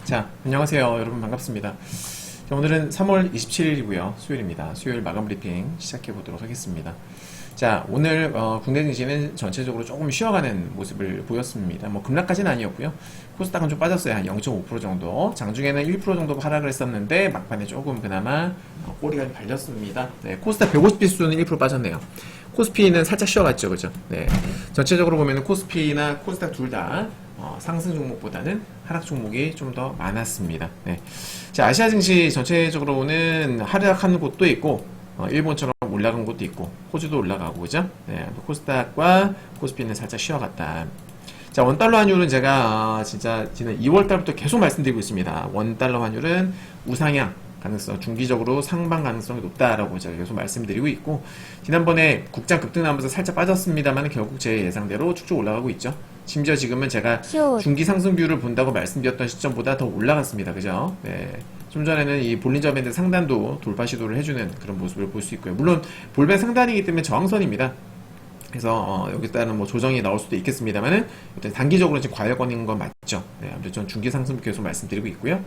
자, 안녕하세요. 여러분 반갑습니다. 자, 오늘은 3월 27일이고요. 수요일입니다. 수요일 마감 브리핑 시작해 보도록 하겠습니다. 자, 오늘 국내 증시는 전체적으로 조금 쉬어가는 모습을 보였습니다. 뭐 급락까지는 아니었고요. 코스닥은 좀 빠졌어요. 한 0.5% 정도. 장중에는 1% 정도 하락을 했었는데 막판에 조금 그나마 꼬리가 발렸습니다. 네, 코스닥 150지수는 1% 빠졌네요. 코스피는 살짝 쉬어갔죠, 그죠? 네, 전체적으로 보면 코스피나 코스닥 둘 다 상승 종목보다는 하락 종목이 좀 더 많았습니다. 네. 자, 아시아 증시 전체적으로는 하락하는 곳도 있고, 일본처럼 올라간 곳도 있고, 호주도 올라가고, 그죠? 네, 코스닥과 코스피는 살짝 쉬어갔다. 자, 원달러 환율은 제가 진짜 지난 2월달부터 계속 말씀드리고 있습니다. 원달러 환율은 우상향 가능성, 중기적으로 상방 가능성이 높다라고 제가 계속 말씀드리고 있고, 지난번에 국장 급등 나오면서 살짝 빠졌습니다만 결국 제 예상대로 쭉쭉 올라가고 있죠. 심지어 지금은 제가 중기 상승 뷰를 본다고 말씀드렸던 시점보다 더 올라갔습니다. 그죠? 네. 좀 전에는 이 볼린저 밴드 상단도 돌파 시도를 해주는 그런 모습을 볼 수 있고요. 물론 볼밴 상단이기 때문에 저항선입니다. 그래서 여기에 따른 뭐 조정이 나올 수도 있겠습니다만은 일단 단기적으로 지금 과열권인 건 맞죠. 네, 아무튼 전 중기 상승 계속 말씀드리고 있고요.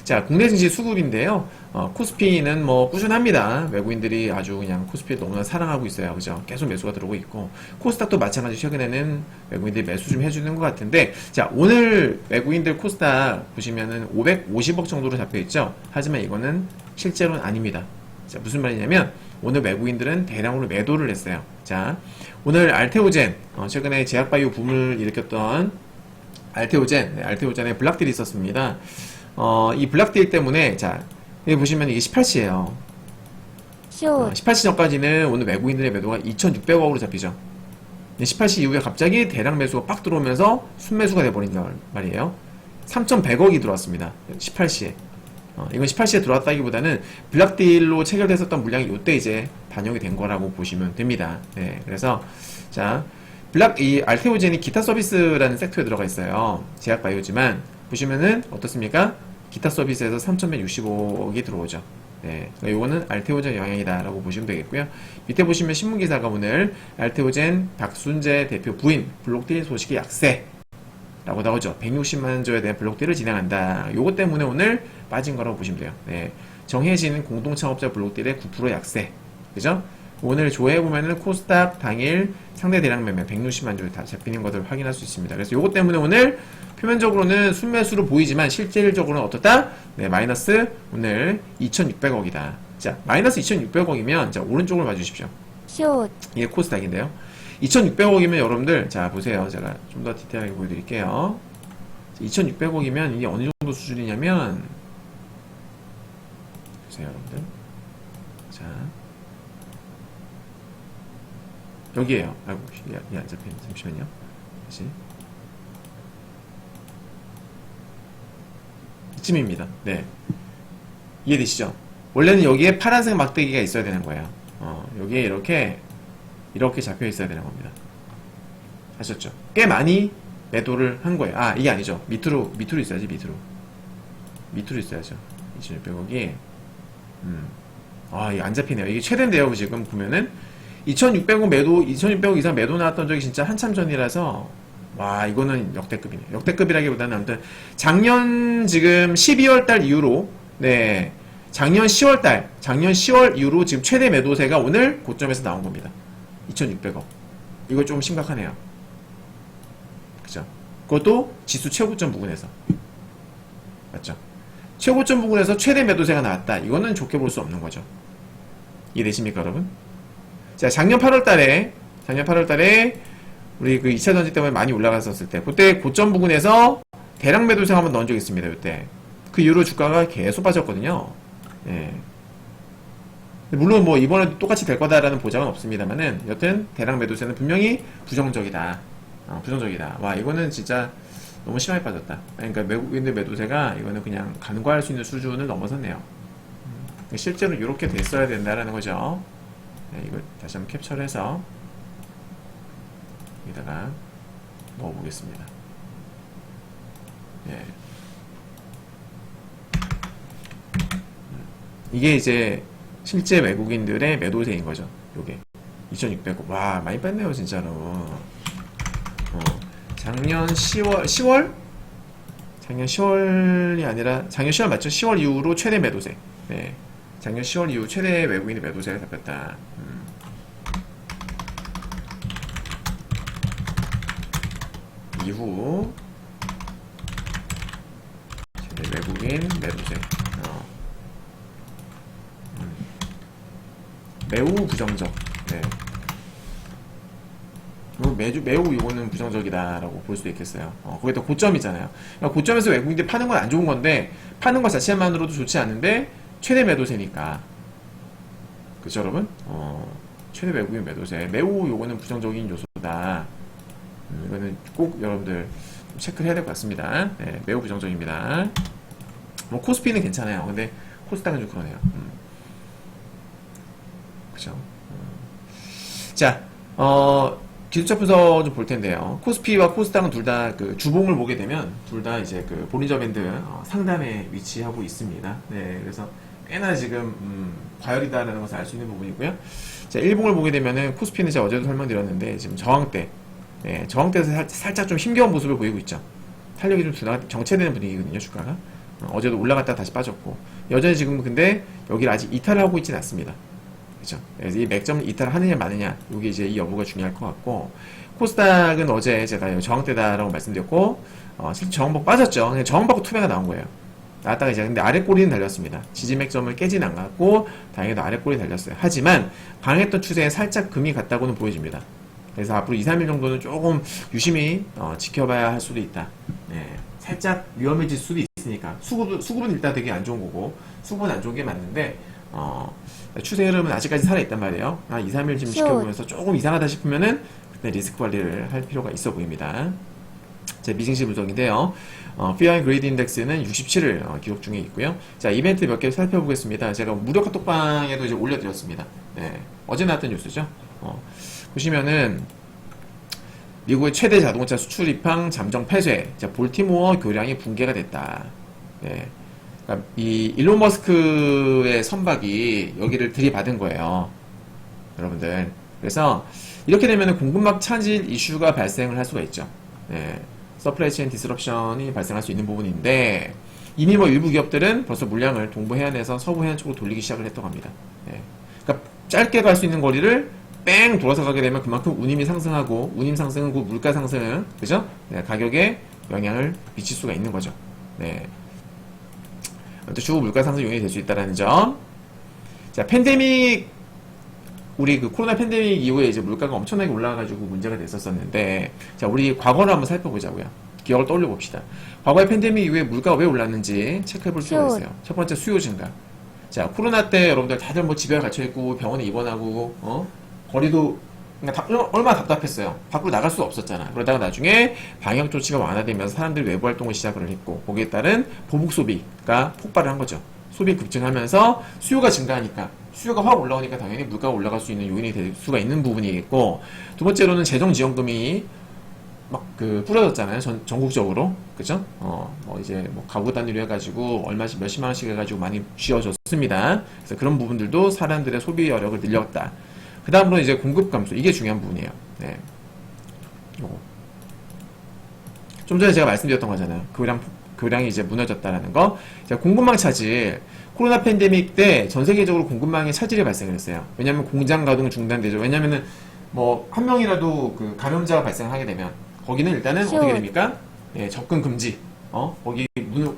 자, 국내 증시 수급인데요. 코스피는 뭐 꾸준합니다. 외국인들이 아주 그냥 코스피를 너무나 사랑하고 있어요. 그죠? 계속 매수가 들어오고 있고, 코스닥도 마찬가지 최근에는 외국인들이 매수 좀 해주는 것 같은데, 자, 오늘 외국인들 코스닥 보시면은 550억 정도로 잡혀 있죠. 하지만 이거는 실제로는 아닙니다. 자, 무슨 말이냐면 오늘 외국인들은 대량으로 매도를 했어요. 자, 오늘 알테오젠, 최근에 제약바이오 붐을 일으켰던 알테오젠의 블락딜이 있었습니다. 이 블락딜 때문에, 자, 여기 보시면 이게 18시에요. 18시 전까지는 오늘 외국인들의 매도가 2,600억으로 잡히죠. 18시 이후에 갑자기 대량 매수가 빡 들어오면서 순매수가 돼버린단 말이에요. 3,100억이 들어왔습니다. 18시에. 이건 18시에 들어왔다기보다는 블락딜로 체결됐었던 물량이 이때 이제 반영이 된 거라고 보시면 됩니다. 네, 그래서 자, 이 알테오젠이 기타 서비스라는 섹터에 들어가 있어요. 제약바이오지만 보시면은 어떻습니까? 기타 서비스에서 3,165억이 들어오죠. 네, 요거는 알테오젠 영향이다라고 보시면 되겠고요. 밑에 보시면 신문기사가 오늘 알테오젠 박순재 대표 부인 블록딜 소식이 약세 라고 나오죠. 160만 조에 대한 블록딜을 진행한다. 요것 때문에 오늘 빠진 거라고 보시면 돼요. 네. 정해진 공동창업자 블록딜의 9% 약세. 그죠? 오늘 조회해보면은 코스닥 당일 상대 대량 매매 160만 조에 다 잡히는 것을 확인할 수 있습니다. 그래서 요것 때문에 오늘 표면적으로는 순매수로 보이지만 실질적으로는 어떻다? 네, 마이너스 오늘 2,600억이다. 자, 마이너스 2,600억이면 자, 오른쪽을 봐주십시오. 이게 코스닥인데요. 2,600억이면 여러분들, 자, 보세요. 제가 좀 더 디테일하게 보여드릴게요. 2,600억이면 이게 어느 정도 수준이냐면, 보세요, 여러분들. 자, 여기에요. 아이고, 이게 안 잡히네. 잠시만요. 다시. 이쯤입니다. 네. 이해되시죠? 원래는 여기에 파란색 막대기가 있어야 되는 거예요. 여기에 이렇게 잡혀 있어야 되는 겁니다. 아셨죠? 꽤 많이 매도를 한 거예요. 아, 이게 아니죠. 밑으로 있어야지, 밑으로 있어야죠. 2,600억이. 이게 안 잡히네요. 이게 최대인데요, 지금 보면은. 2,600억 매도, 2,600억 이상 매도 나왔던 적이 진짜 한참 전이라서, 와, 이거는 역대급이네요. 역대급이라기보다는 아무튼, 작년 지금 12월 달 이후로, 네, 작년 10월 이후로 지금 최대 매도세가 오늘 고점에서 나온 겁니다. 2,600억. 이거 좀 심각하네요. 그죠? 그것도 지수 최고점 부근에서. 맞죠? 최고점 부근에서 최대 매도세가 나왔다. 이거는 좋게 볼 수 없는 거죠. 이해되십니까, 여러분? 자, 작년 8월 달에 우리 그 2차 전지 때문에 많이 올라갔었을 때, 그때 고점 부근에서 대량 매도세가 한번 넣은 적이 있습니다, 그때. 그 이후로 주가가 계속 빠졌거든요. 예. 물론 뭐 이번에도 똑같이 될 거다라는 보장은 없습니다만은 여튼 대량 매도세는 분명히 부정적이다. 부정적이다. 와, 이거는 진짜 너무 심하게 빠졌다. 그러니까 외국인들 매도세가 이거는 그냥 간과할 수 있는 수준을 넘어섰네요. 실제로 이렇게 됐어야 된다라는 거죠. 네, 이걸 다시 한번 캡처를 해서 여기다가 넣어보겠습니다. 예. 이게 이제 실제 외국인들의 매도세인 거죠. 요게 2,600억. 와, 많이 뺐네요, 진짜로. 작년 10월 작년 10월이 아니라 작년 10월 맞죠? 10월 이후로 최대 매도세. 네. 작년 10월 이후 최대 외국인의 매도세가 잡혔다. 이후 최대 외국인 매도세. 매우 부정적. 네. 매우 이거는 부정적이다라고 볼 수도 있겠어요. 거기다 고점이잖아요. 그러니까 고점에서 외국인들이 파는 건 안 좋은 건데, 파는 것 자체만으로도 좋지 않은데, 최대 매도세니까. 그쵸, 여러분? 최대 외국인 매도세. 매우 요거는 부정적인 요소다. 이거는 꼭 여러분들 체크를 해야 될 것 같습니다. 네, 매우 부정적입니다. 뭐, 코스피는 괜찮아요. 근데, 코스닥은 좀 그러네요. 그죠? 자, 기술차 분석 좀 볼 텐데요. 코스피와 코스닥은 둘 다 그 주봉을 보게 되면 둘 다 이제 그 볼린저 밴드 상단에 위치하고 있습니다. 네, 그래서 꽤나 지금 과열이다라는 것을 알 수 있는 부분이고요. 자, 일봉을 보게 되면은 코스피는 제가 어제도 설명드렸는데 지금 저항대, 네, 저항대에서 살짝 좀 힘겨운 모습을 보이고 있죠. 탄력이 좀 정체되는 분위기거든요, 주가가. 어제도 올라갔다 다시 빠졌고 여전히 지금 근데 여기를 아직 이탈을 하고 있지는 않습니다. 그죠? 그래서 이 맥점 이탈을 하느냐 마느냐 이게 이제 이 여부가 중요할 것 같고 코스닥은 어제 제가 저항대다라고 말씀드렸고 실제 저항받고 빠졌죠. 그냥 저항받고 투매가 나온 거예요. 나왔다가 이제 근데 아래 꼬리는 달렸습니다. 지지 맥점을 깨지는 않았고 다행히도 아래 꼬리 달렸어요. 하지만 강했던 추세에 살짝 금이 갔다고는 보여집니다. 그래서 앞으로 2, 3일 정도는 조금 유심히 지켜봐야 할 수도 있다. 네, 살짝 위험해질 수도 있으니까 수급은 일단 되게 안 좋은 거고 수급은 안 좋은 게 맞는데 추세 흐름은 아직까지 살아있단 말이에요. 2, 3일 지금 지켜보면서 조금 이상하다 싶으면은 그때 리스크 관리를 할 필요가 있어 보입니다. 제 미증시 분석인데요. Fear and Greed Index는 67을 기록 중에 있고요. 자, 이벤트 몇 개 살펴보겠습니다. 제가 무료 카톡방에도 이제 올려드렸습니다. 네, 어제 나왔던 뉴스죠. 보시면은 미국의 최대 자동차 수출 입항 잠정 폐쇄. 자, 볼티모어 교량이 붕괴가 됐다. 네. 그러니까 이 일론 머스크의 선박이 여기를 들이받은 거예요. 여러분들. 그래서 이렇게 되면 공급망 차질 이슈가 발생을 할 수가 있죠. 네. 서플라이 체인 디스럽션이 발생할 수 있는 부분인데 이미 뭐 일부 기업들은 벌써 물량을 동부 해안에서 서부 해안 쪽으로 돌리기 시작을 했다고 합니다. 네. 그러니까 짧게 갈 수 있는 거리를 뺑 돌아서 가게 되면 그만큼 운임이 상승하고 운임 상승은 그 물가 상승은 그죠? 네. 가격에 영향을 미칠 수가 있는 거죠. 네. 주 물가 상승 요인이 될 수 있다는 점. 자, 팬데믹 우리 그 코로나 팬데믹 이후에 이제 물가가 엄청나게 올라가가지고 문제가 됐었었는데, 자, 우리 과거를 한번 살펴보자고요. 기억을 떠올려 봅시다. 과거의 팬데믹 이후에 물가가 왜 올랐는지 체크해 볼 필요가 있어요. 첫 번째 수요 증가. 자, 코로나 때 여러분들 다들 뭐 집에 갇혀있고 병원에 입원하고, 거리도, 그러니까 얼마나 답답했어요. 밖으로 나갈 수 없었잖아. 그러다가 나중에 방역 조치가 완화되면서 사람들이 외부 활동을 시작을 했고, 거기에 따른 보복 소비가 폭발을 한 거죠. 소비 급증하면서 수요가 증가하니까 수요가 확 올라오니까 당연히 물가가 올라갈 수 있는 요인이 될 수가 있는 부분이겠고, 두 번째로는 재정지원금이 막 뿌려졌잖아요. 전국적으로. 그죠? 뭐 이제 뭐 가구 단위로 해가지고 얼마씩 몇십만 원씩 해가지고 많이 쥐어줬습니다. 그래서 그런 부분들도 사람들의 소비 여력을 늘렸다. 그 다음으로 이제 공급 감소. 이게 중요한 부분이에요. 네. 요거. 좀 전에 제가 말씀드렸던 거잖아요. 교량이 이제 무너졌다라는 거. 자, 공급망 차질. 코로나 팬데믹 때 전 세계적으로 공급망에 차질이 발생을 했어요. 왜냐면 공장 가동이 중단되죠. 왜냐면은 뭐 한 명이라도 그 감염자가 발생하게 되면 거기는 일단은 어떻게 됩니까? 예, 접근 금지. 거기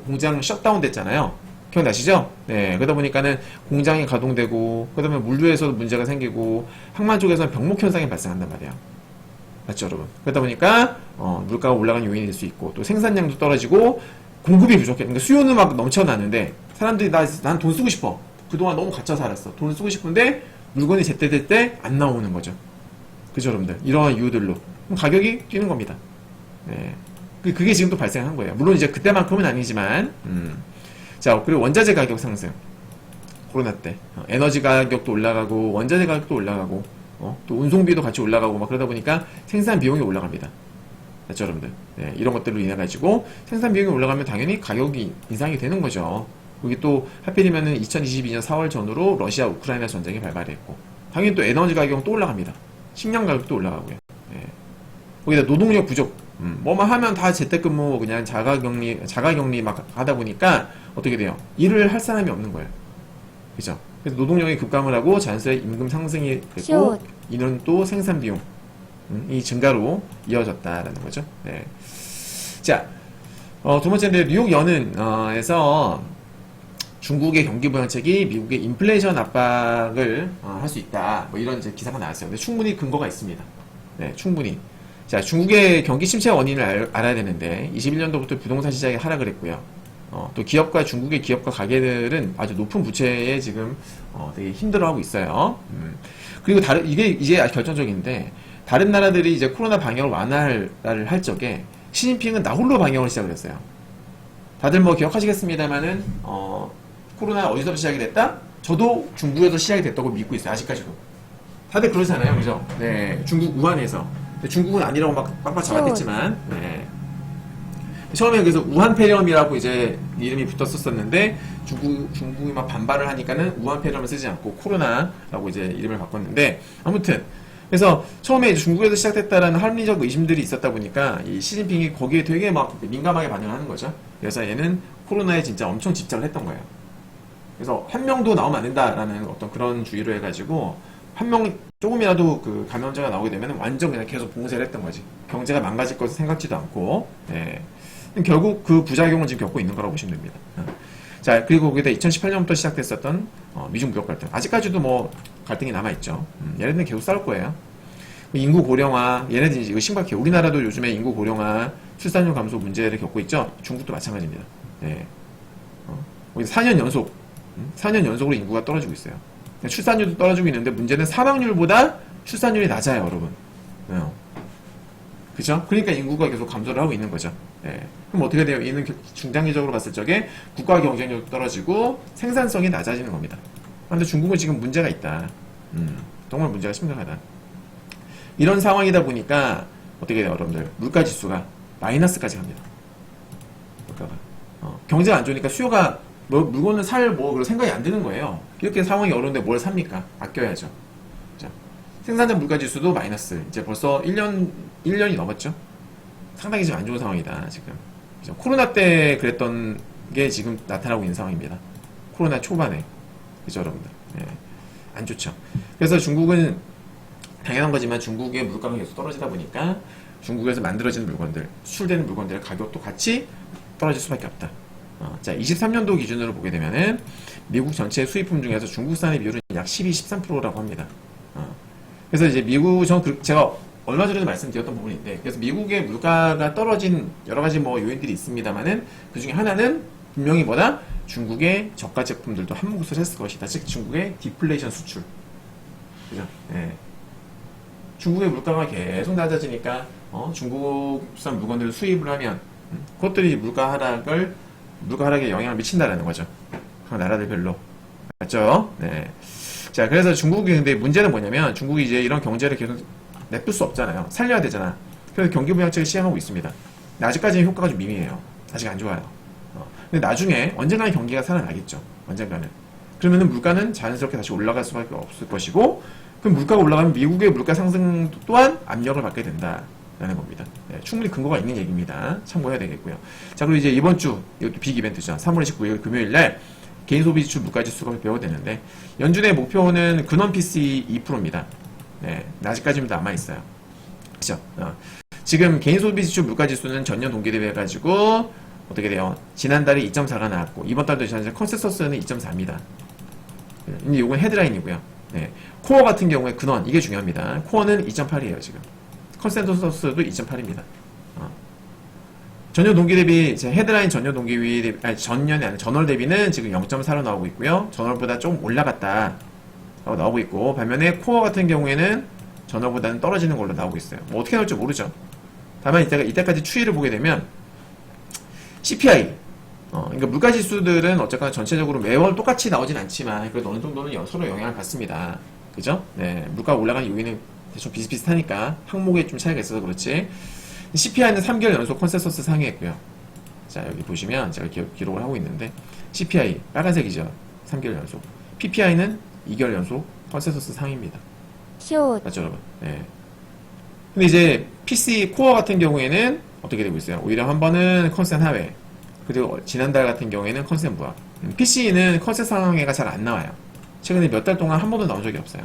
공장 셧다운 됐잖아요. 기억나시죠? 네, 그러다 보니까는 공장이 가동되고, 그 다음에 물류에서도 문제가 생기고, 항만 쪽에서는 병목 현상이 발생한단 말이에요. 맞죠, 여러분? 그러다 보니까, 물가가 올라가는 요인이 될 수 있고, 또 생산량도 떨어지고, 공급이 부족해. 그러니까 수요는 막 넘쳐나는데, 사람들이 난 돈 쓰고 싶어. 그동안 너무 갇혀 살았어. 돈 쓰고 싶은데, 물건이 제때될 때 안 나오는 거죠. 그죠, 여러분들? 이러한 이유들로. 그럼 가격이 뛰는 겁니다. 네. 그게 지금 또 발생한 거예요. 물론 이제 그때만큼은 아니지만, 자, 그리고 원자재 가격 상승. 코로나 때. 에너지 가격도 올라가고, 원자재 가격도 올라가고, 또 운송비도 같이 올라가고, 막 그러다 보니까 생산 비용이 올라갑니다. 맞죠, 여러분들? 네, 이런 것들로 인해가지고 생산 비용이 올라가면 당연히 가격이 인상이 되는 거죠. 여기 또 하필이면은 2022년 4월 전후로 러시아 우크라이나 전쟁이 발발했고, 당연히 또 에너지 가격은 또 올라갑니다. 식량 가격도 올라가고요. 네. 거기다 노동력 부족. 뭐만 하면 다 재택근무 그냥 자가격리 막 하다 보니까 어떻게 돼요? 일을 할 사람이 없는 거예요. 그죠? 그래서 노동력이 급감을 하고 자연스레 임금 상승이 됐고 슛. 이는 또 생산 비용 이 증가로 이어졌다라는 거죠. 네. 자, 두 번째인데 뉴욕 연은에서 중국의 경기 부양책이 미국의 인플레이션 압박을 할 수 있다. 뭐 이런 이제 기사가 나왔어요. 근데 충분히 근거가 있습니다. 네, 충분히. 자, 중국의 경기 침체 원인을 알아야 되는데 21년도부터 부동산 시장이 하락을 했고요. 또 중국의 기업과 가게들은 아주 높은 부채에 지금 되게 힘들어하고 있어요. 그리고 이게 이제 아주 결정적인데 다른 나라들이 이제 코로나 방역을 할 적에 시진핑은 나홀로 방역을 시작을 했어요. 다들 뭐 기억하시겠습니다만은 코로나 어디서 시작이 됐다? 저도 중국에서 시작이 됐다고 믿고 있어요. 아직까지도. 다들 그러잖아요. 그죠? 네. 중국 우한에서. 근데 중국은 아니라고 막 빡빡 잡아댔지만, 네. 처음에 그래서 우한폐렴이라고 이제 이름이 붙었었는데, 중국이 막 반발을 하니까는 우한폐렴을 쓰지 않고 코로나라고 이제 이름을 바꿨는데, 아무튼. 그래서 처음에 이제 중국에서 시작됐다라는 합리적 의심들이 있었다 보니까, 이 시진핑이 거기에 되게 막 민감하게 반응을 하는 거죠. 그래서 얘는 코로나에 진짜 엄청 집착을 했던 거예요. 그래서 한 명도 나오면 안 된다라는 어떤 그런 주의로 해가지고 한 명 조금이라도 그 감염자가 나오게 되면 완전 그냥 계속 봉쇄를 했던 거지. 경제가 망가질 것을 생각지도 않고. 예. 결국 그 부작용을 지금 겪고 있는 거라고 보시면 됩니다. 자, 그리고 거기다 2018년부터 시작됐었던 미중 무역 갈등. 아직까지도 뭐 갈등이 남아있죠. 얘네들은 계속 싸울 거예요. 인구 고령화, 얘네들이 이거 심각해요. 우리나라도 요즘에 인구 고령화, 출산율 감소 문제를 겪고 있죠. 중국도 마찬가지입니다. 예. 4년 연속으로 인구가 떨어지고 있어요. 출산율도 떨어지고 있는데 문제는 사망률보다 출산율이 낮아요, 여러분. 그죠? 그러니까 인구가 계속 감소를 하고 있는 거죠. 예. 그럼 어떻게 돼요? 얘는 중장기적으로 봤을 적에 국가 경쟁력도 떨어지고 생산성이 낮아지는 겁니다. 그런데 중국은 지금 문제가 있다. 정말 문제가 심각하다. 이런 상황이다 보니까 어떻게 돼요, 여러분들? 물가 지수가 마이너스까지 갑니다. 물가가. 경제가 안 좋으니까 수요가 물건을 그럴 생각이 안 드는 거예요. 이렇게 상황이 어려운데 뭘 삽니까? 아껴야죠. 자, 생산자 물가 지수도 마이너스. 이제 벌써 1년이 넘었죠? 상당히 지금 안 좋은 상황이다, 지금. 그죠? 코로나 때 그랬던 게 지금 나타나고 있는 상황입니다. 코로나 초반에. 그죠, 여러분들? 예. 안 좋죠. 그래서 중국은 당연한 거지만 중국의 물가가 계속 떨어지다 보니까 중국에서 만들어지는 물건들, 수출되는 물건들의 가격도 같이 떨어질 수밖에 없다. 자, 23년도 기준으로 보게 되면은 미국 전체 수입품 중에서 중국산의 비율은 약 12, 13%라고 합니다. 그래서 이제 제가 얼마 전에도 말씀드렸던 부분인데, 그래서 미국의 물가가 떨어진 여러 가지 뭐 요인들이 있습니다만은 그 중에 하나는 분명히 뭐다? 중국의 저가 제품들도 한 몫을 했을 것이다. 즉 중국의 디플레이션 수출. 그죠? 네. 중국의 물가가 계속 낮아지니까 중국산 물건들을 수입을 하면 그것들이 물가 하락에 영향을 미친다라는 거죠. 각 나라들별로. 맞죠? 네. 자, 그래서 중국이 근데 문제는 뭐냐면 중국이 이제 이런 경제를 계속 냅둘 수 없잖아요. 살려야 되잖아. 그래서 경기 부양책을 시행하고 있습니다. 근데 아직까지는 효과가 좀 미미해요. 아직 안 좋아요. 근데 나중에 언젠가는 경기가 살아나겠죠. 언젠가는. 그러면은 물가는 자연스럽게 다시 올라갈 수밖에 없을 것이고, 그럼 물가가 올라가면 미국의 물가 상승 또한 압력을 받게 된다라는 겁니다. 네, 충분히 근거가 있는 얘기입니다. 참고해야 되겠고요. 자, 그리고 이제 이번 주, 이것도 빅 이벤트죠. 3월 29일 금요일 날 개인 소비 지출 물가 지수가 배워야 되는데, 연준의 목표는 근원 PC 2%입니다. 네, 아직까지는 남아 있어요. 그죠? 지금 개인 소비 지출 물가 지수는 전년 동기 대비 해가지고 어떻게 돼요? 지난달에 2.4가 나왔고 이번 달도 컨센서스는 2.4입니다. 이제 이건 헤드라인이고요. 네. 코어 같은 경우에 근원 이게 중요합니다. 코어는 2.8이에요 지금. 컨센서스도 2.8입니다. 전년 동기 대비 헤드라인 전년 동기 대비 전년이 아니라 전월 대비는 지금 0.4로 나오고 있고요. 전월보다 좀 올라갔다 나오고 있고, 반면에 코어 같은 경우에는 전월보다는 떨어지는 걸로 나오고 있어요. 뭐 어떻게 나올지 모르죠. 다만 이때까지 추이를 보게 되면 CPI 그러니까 물가 지수들은 어쨌거나 전체적으로 매월 똑같이 나오진 않지만 그래도 어느 정도는 서로 영향을 받습니다. 그죠? 네, 물가가 올라가는 요인은 대충 비슷비슷하니까 항목에 좀 차이가 있어서 그렇지. CPI는 3개월 연속 컨센서스 상회했고요. 자, 여기 보시면 제가 기록을 하고 있는데 CPI 빨간색이죠. 3개월 연속. PPI는 2개월 연속 컨센서스 상위입니다. 슛. 맞죠, 여러분? 네. 근데 이제 PC 코어 같은 경우에는 어떻게 되고 있어요? 오히려 한 번은 컨센 하회, 그리고 지난달 같은 경우에는 컨센 부합. PC는 컨센 상해가 잘 안 나와요. 최근에 몇 달 동안 한 번도 나온 적이 없어요.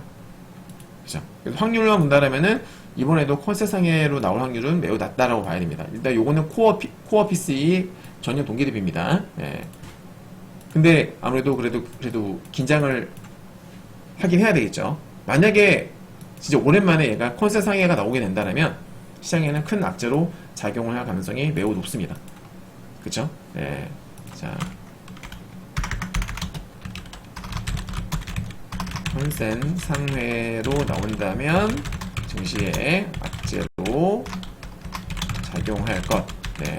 그죠? 그래서 확률만 본다라면은 이번에도 컨센 상해로 나올 확률은 매우 낮다라고 봐야 됩니다. 일단 요거는 코어 PCE 전용 동기 대비입니다. 예. 근데 아무래도 그래도 긴장을 하긴 해야 되겠죠. 만약에 진짜 오랜만에 얘가 컨센 상해가 나오게 된다면 시장에는 큰 악재로 작용을 할 가능성이 매우 높습니다. 그쵸? 예. 자. 컨센 상회로 나온다면 증시에 악재로 작용할 것. 네.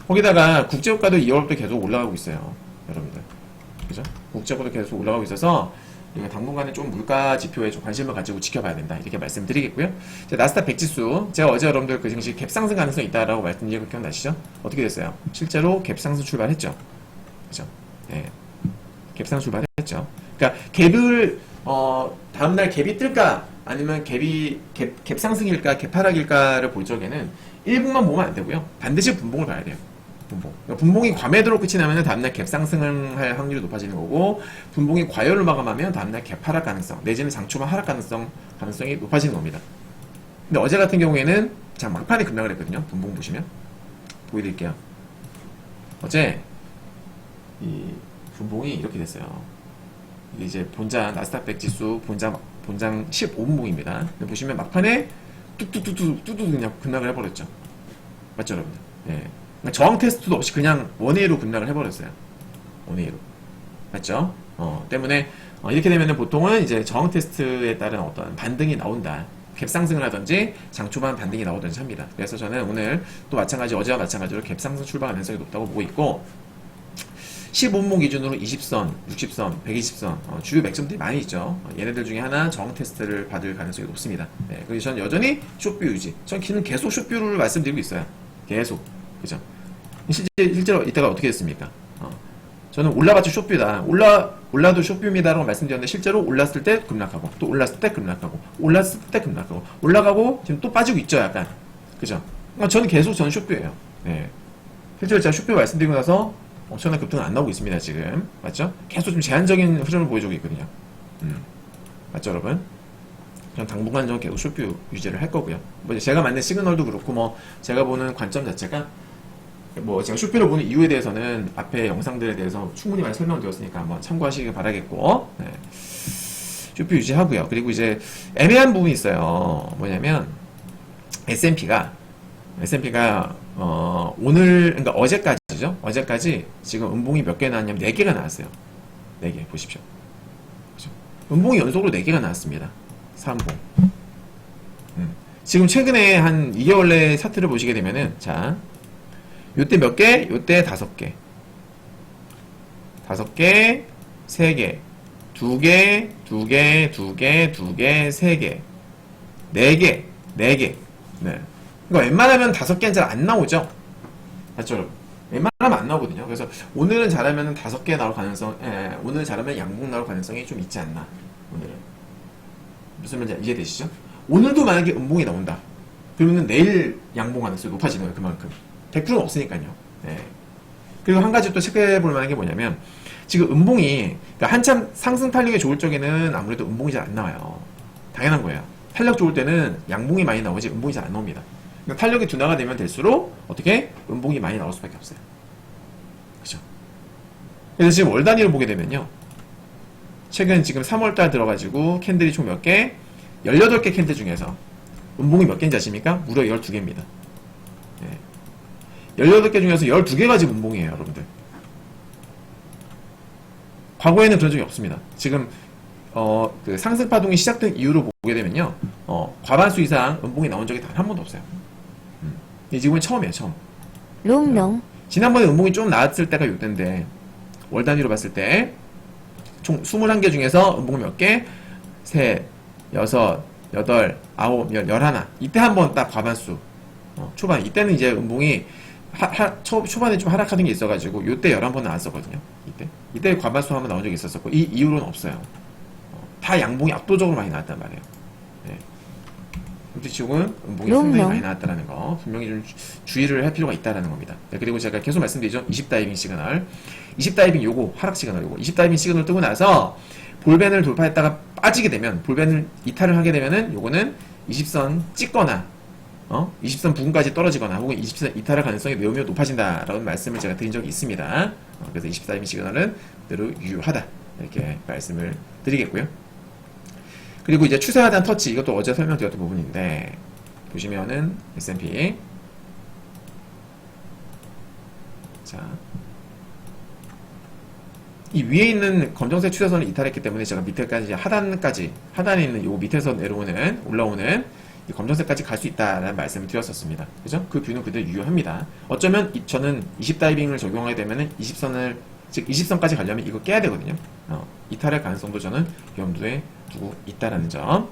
거기다가 국제유가도 2월부터 계속 올라가고 있어요. 여러분들. 그죠? 국제유가도 계속 올라가고 있어서 우리가 당분간은 좀 물가 지표에 좀 관심을 가지고 지켜봐야 된다. 이렇게 말씀드리겠고요. 나스닥 100지수. 제가 어제 여러분들 그 증시 갭상승 가능성이 있다라고 말씀드린 거 기억나시죠? 어떻게 됐어요? 실제로 갭상승 출발했죠. 그죠? 네. 갭상승 출발했죠. 그러니까 갭을 다음날 갭이 뜰까 아니면 갭 상승일까 갭 하락일까를 볼 적에는 1분만 보면 안 되고요. 반드시 분봉을 봐야 돼요. 분봉. 그러니까 분봉이 과매도로 끝이 나면 다음날 갭 상승을 할 확률이 높아지는 거고, 분봉이 과열로 마감하면 다음날 갭 하락 가능성 내지는 장초반 하락 가능성이 높아지는 겁니다. 근데 어제 같은 경우에는 자 막판에 급락을 했거든요. 분봉 보시면 보여드릴게요. 어제 이 분봉이 이렇게 됐어요. 이게 이제 본장 나스닥 100 지수 본장 15분봉입니다. 보시면 막판에 뚝뚝뚝뚝 그냥 급락을 해버렸죠. 맞죠, 여러분들? 예. 그러니까 저항 테스트도 없이 그냥 원웨이로 급락을 해버렸어요. 원웨이로. 맞죠? 때문에 이렇게 되면은 보통은 이제 저항 테스트에 따른 어떤 반등이 나온다. 갭 상승을 하든지 장초반 반등이 나오든지 합니다. 그래서 저는 오늘 또 마찬가지 어제와 마찬가지로 갭 상승 출발 가능성이 높다고 보고 있고, 15분봉 기준으로 20선, 60선, 120선 주요 맥점들이 많이 있죠. 얘네들 중에 하나 저항 테스트를 받을 가능성이 높습니다. 네, 그래서 저는 여전히 숏뷰 유지. 저는 계속 숏뷰를 말씀드리고 있어요. 계속. 그죠? 실제로 이때가 어떻게 됐습니까? 저는 올라갔죠, 숏뷰다. 올라도 숏뷰입니다라고 말씀드렸는데 실제로 올랐을 때 급락하고, 또 올랐을 때 급락하고, 올랐을 때 급락하고, 올라가고 지금 또 빠지고 있죠, 약간. 그죠? 저는 숏뷰예요. 네. 실제로 제가 숏뷰 말씀드리고 나서 엄청난 급등은 안 나오고 있습니다, 지금. 맞죠? 계속 좀 제한적인 흐름을 보여주고 있거든요. 맞죠, 여러분? 그냥 당분간 좀 계속 숏뷰 유지를 할 거고요. 뭐 제가 만든 시그널도 그렇고, 제가 보는 관점 자체가, 제가 숏뷰를 보는 이유에 대해서는 앞에 영상들에 대해서 충분히 많이 설명을 드렸으니까 한번 참고하시길 바라겠고, 네. 숏뷰 유지하고요. 그리고 이제 애매한 부분이 있어요. 뭐냐면, S&P가 오늘, 그러니까 어제까지죠? 어제까지 지금 음봉이 몇 개 나왔냐면 4개가 나왔어요. 4개, 보십시오. 그렇죠? 음봉이 연속으로 4개가 나왔습니다. 3봉. 지금 최근에 한 2개월 내 차트를 보시게 되면은, 자, 요때 몇 개? 요때 5개. 5개, 3개, 2개, 2개, 2개, 2개, 3개, 4개, 4개. 네. 그러니까 웬만하면 5개는 잘 안 나오죠? 맞죠, 여러분? 웬만하면 안 나오거든요. 그래서 오늘은 잘하면 5개 나올 가능성, 오늘 잘하면 양봉 나올 가능성이 좀 있지 않나, 오늘은. 무슨 말인지 이해되시죠? 오늘도 만약에 음봉이 나온다. 그러면 내일 양봉 가능성이 높아지는 거예요, 그만큼. 100%는 없으니까요. 네. 그리고 한 가지 또 체크해 볼 만한 게 뭐냐면, 지금 음봉이, 그러니까 한참 상승 탄력이 좋을 적에는 아무래도 음봉이 잘 안 나와요. 당연한 거예요. 탄력 좋을 때는 양봉이 많이 나오지 음봉이 잘 안 나옵니다. 그러니까 탄력이 둔화가 되면 될수록 어떻게 음봉이 많이 나올 수밖에 없어요. 그죠? 그래서 지금 월 단위로 보게 되면요, 최근 지금 3월달 들어가지고 캔들이 총 몇 개? 18개 캔들 중에서 음봉이 몇 개인지 아십니까? 무려 12개입니다. 네. 18개 중에서 12개가 지금 음봉이에요, 여러분들. 과거에는 그런 적이 없습니다. 지금 그 상승 파동이 시작된 이유로 보게 되면요, 과반수 이상 음봉이 나온 적이 단 한 번도 없어요. 지금은 처음이에요, 처음. 롱롱. 지난번에 음봉이 좀 나왔을 때가 요때인데, 월 단위로 봤을 때, 총 21개 중에서 음봉 몇 개? 셋, 6, 8, 9, 10, 11. 이때 한 번 딱 과반수. 초반. 이때는 이제 음봉이 초반에 좀 하락하는 게 있어가지고, 요때 11번 나왔었거든요. 이때 과반수 한번 나온 적이 있었었고, 이 이후로는 없어요. 다 양봉이 압도적으로 많이 나왔단 말이에요. 네. 금지치고는 음봉이 상당히 많이 나왔다는 거 분명히 좀 주의를 할 필요가 있다는 겁니다. 네, 그리고 제가 계속 말씀드리죠. 20다이빙 시그널, 20다이빙 요거 하락 시그널, 요거 20다이빙 시그널 뜨고 나서 볼벤을 돌파했다가 빠지게 되면, 볼벤을 이탈을 하게 되면은 요거는 20선 찍거나 20선 부근까지 떨어지거나 혹은 20선 이탈할 가능성이 매우 높아진다라는 말씀을 제가 드린 적이 있습니다. 그래서 24다이빙 시그널은 그대로 유효하다 이렇게 말씀을 드리겠고요. 그리고 이제 추세 하단 터치, 이것도 어제 설명드렸던 부분인데 보시면은 S&P, 자, 이 위에 있는 검정색 추세선을 이탈했기 때문에 제가 밑에까지 하단에 있는 요 밑에서 올라오는 이 검정색까지 갈 수 있다라는 말씀을 드렸었습니다. 그죠? 그 뷰는 그대로 유효합니다. 어쩌면 저는 20다이빙을 적용하게 되면은 20선까지 가려면 이거 깨야 되거든요. 이탈할 가능성도 저는 염두에 두고 있다라는 점.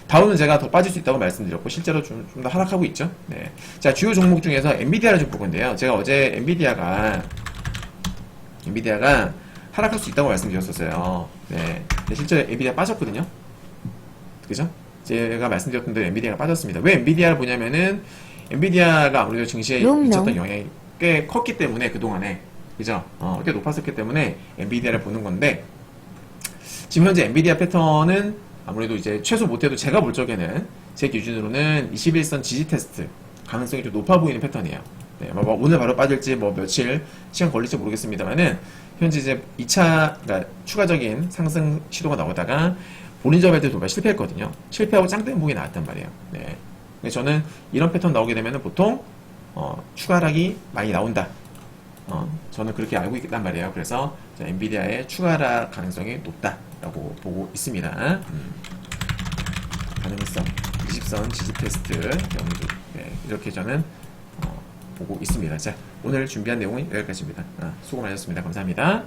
다음은 제가 더 빠질 수 있다고 말씀드렸고 실제로 좀 더 하락하고 있죠. 네. 자, 주요 종목 중에서 엔비디아를 좀 볼 건데요. 제가 어제 엔비디아가 하락할 수 있다고 말씀드렸었어요. 네. 근데 실제 엔비디아 빠졌거든요. 그죠? 제가 말씀드렸던 대로 엔비디아가 빠졌습니다. 왜 엔비디아를 보냐면은 엔비디아가 아무래도 증시에 미쳤던 영향이 꽤 컸기 때문에 그동안에, 그죠? 꽤 높았었기 때문에 엔비디아를 보는 건데, 지금 현재 엔비디아 패턴은 아무래도 이제 최소 못해도 제가 볼 적에는 제 기준으로는 21선 지지 테스트 가능성이 좀 높아 보이는 패턴이에요. 네, 뭐 오늘 바로 빠질지 뭐 며칠 시간 걸릴지 모르겠습니다만은 현재 이제 2차, 그러니까 추가적인 상승 시도가 나오다가 볼린저 밴드 돌파 실패했거든요. 실패하고 짱대봉이 나왔단 말이에요. 네. 그래서 저는 이런 패턴 나오게 되면 보통 추가 하락이 많이 나온다. 저는 그렇게 알고 있단 말이에요. 그래서 엔비디아의 추가 하락 가능성이 높다라고 보고 있습니다. 가능성 20선 지지 테스트 염두, 네, 이렇게 저는 보고 있습니다. 자, 오늘 준비한 내용은 여기까지입니다. 수고 많으셨습니다. 감사합니다.